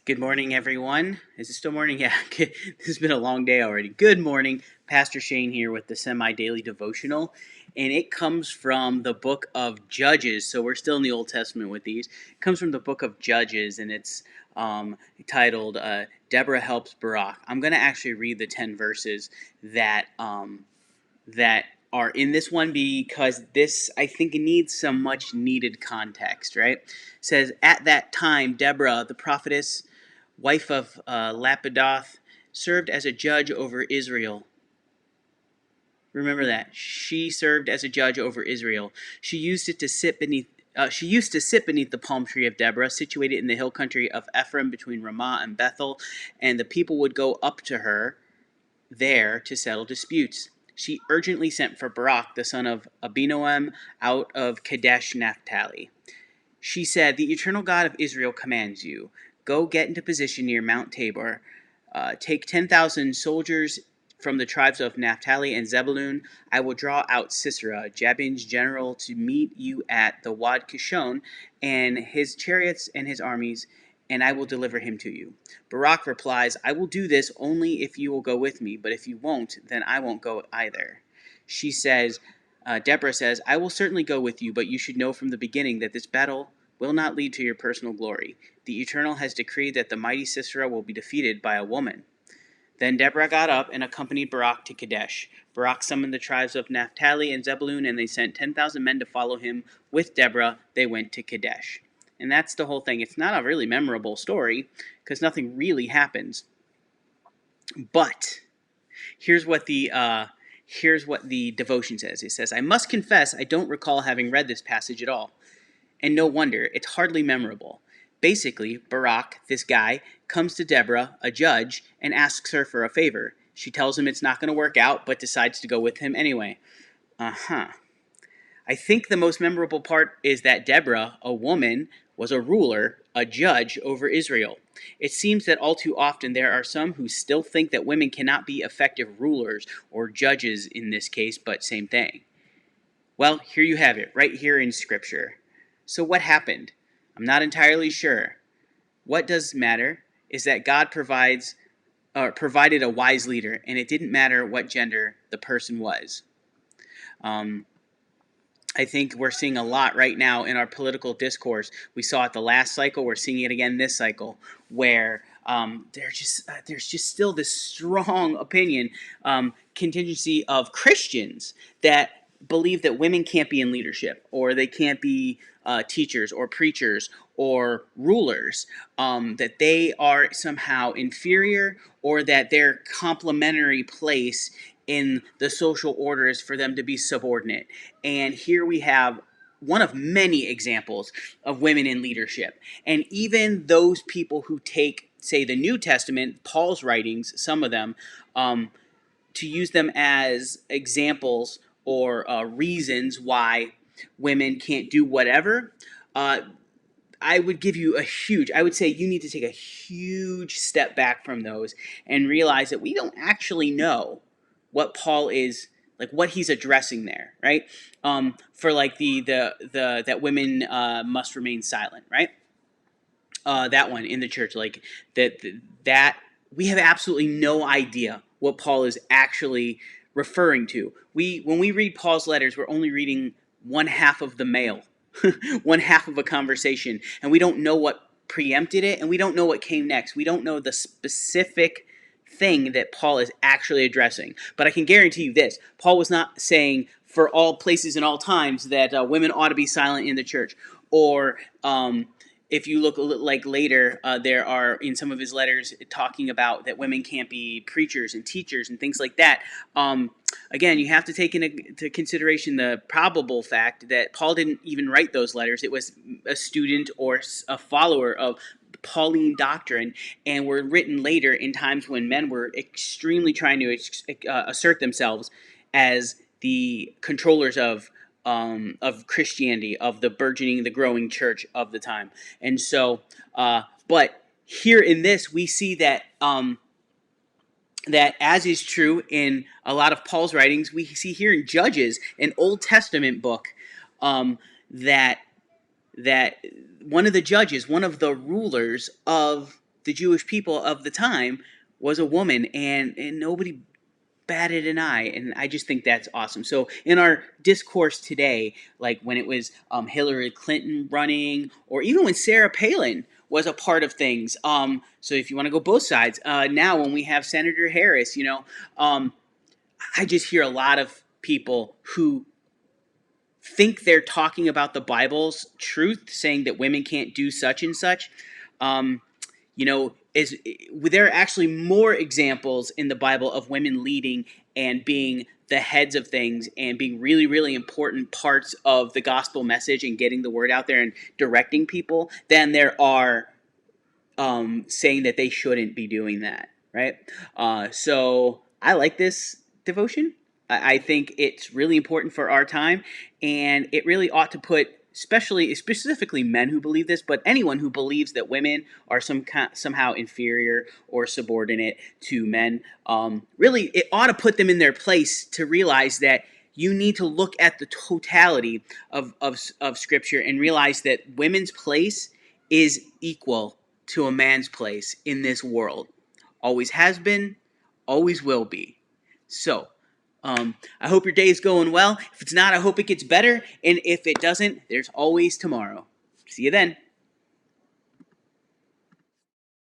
Good morning, everyone. Is it still morning? Yeah, this has been a long day already. Good morning. Pastor Shane here with the semi-daily devotional, and it comes from the book of Judges. So we're still in the Old Testament with these. It comes from the book of Judges, and it's titled "Deborah Helps Barak." I'm going to actually read the 10 verses that are in this one because this, I think, needs some much needed context, right? It says, "At that time, Deborah, the prophetess, wife of Lapidoth, served as a judge over Israel." Remember that. She served as a judge over Israel. She used to sit beneath the palm tree of Deborah, situated in the hill country of Ephraim between Ramah and Bethel, and the people would go up to her there to settle disputes. She urgently sent for Barak, the son of Abinoam, out of Kadesh Naphtali. She said, "The eternal God of Israel commands you, go get into position near Mount Tabor. Take 10,000 soldiers from the tribes of Naphtali and Zebulun. I will draw out Sisera, Jabin's general, to meet you at the Wad Kishon, and his chariots and his armies, and I will deliver him to you." Barak replies, "I will do this only if you will go with me, but if you won't, then I won't go either." Deborah says, "I will certainly go with you, but you should know from the beginning that this battle will not lead to your personal glory. The Eternal has decreed that the mighty Sisera will be defeated by a woman." Then Deborah got up and accompanied Barak to Kadesh. Barak summoned the tribes of Naphtali and Zebulun, and they sent 10,000 men to follow him. With Deborah, they went to Kadesh. And that's the whole thing. It's not a really memorable story because nothing really happens. But here's what the devotion says. It says, "I must confess I don't recall having read this passage at all. And no wonder, it's hardly memorable. Basically, Barak, this guy, comes to Deborah, a judge, and asks her for a favor. She tells him it's not going to work out, but decides to go with him anyway. I think the most memorable part is that Deborah, a woman, was a ruler, a judge over Israel. It seems that all too often there are some who still think that women cannot be effective rulers or judges in this case, but same thing. Well, here you have it, right here in Scripture. So what happened? I'm not entirely sure. What does matter is that God provided a wise leader, and it didn't matter what gender the person was. I think we're seeing a lot right now in our political discourse. We saw it the last cycle. We're seeing it again this cycle, where there's just still this strong opinion, contingency of Christians that believe that women can't be in leadership, or they can't be teachers or preachers or rulers, that they are somehow inferior, or that their complementary place in the social order is for them to be subordinate. And here we have one of many examples of women in leadership. And even those people who take, say, the New Testament, Paul's writings, some of them, to use them as examples or reasons why women can't do whatever, I would say you need to take a huge step back from those and realize that we don't actually know what Paul is, like, what he's addressing there, right? For like the that women must remain silent, right? That one in the church, like that we have absolutely no idea what Paul is actually referring to. When we read Paul's letters, we're only reading one half of the mail, one half of a conversation, and we don't know what preempted it, and we don't know what came next. We don't know the specific thing that Paul is actually addressing. But I can guarantee you this: Paul was not saying for all places and all times that women ought to be silent in the church, or if you look like later, there are in some of his letters talking about that women can't be preachers and teachers and things like that. Again, you have to take into consideration the probable fact that Paul didn't even write those letters. It was a student or a follower of Pauline doctrine, and were written later in times when men were extremely trying to assert themselves as the controllers of Christianity, of the burgeoning, the growing church of the time. And so, but here in this, we see that that, as is true in a lot of Paul's writings, we see here in Judges, an Old Testament book, that one of the judges, one of the rulers of the Jewish people of the time was a woman, and nobody batted an eye, and I just think that's awesome. So in our discourse today, like when it was Hillary Clinton running, or even when Sarah Palin was a part of things. So if you want to go both sides, now when we have Senator Harris, I just hear a lot of people who think they're talking about the Bible's truth, saying that women can't do such and such. Um, is there are actually more examples in the Bible of women leading and being the heads of things and being really, really important parts of the gospel message and getting the word out there and directing people than there are saying that they shouldn't be doing that, right? So I like this devotion. I think it's really important for our time, and it really ought to put, specifically men who believe this, but anyone who believes that women are somehow inferior or subordinate to men. Really, it ought to put them in their place to realize that you need to look at the totality of Scripture and realize that women's place is equal to a man's place in this world. Always has been, always will be. So, I hope your day is going well. If it's not, I hope it gets better. And if it doesn't, there's always tomorrow. See you then.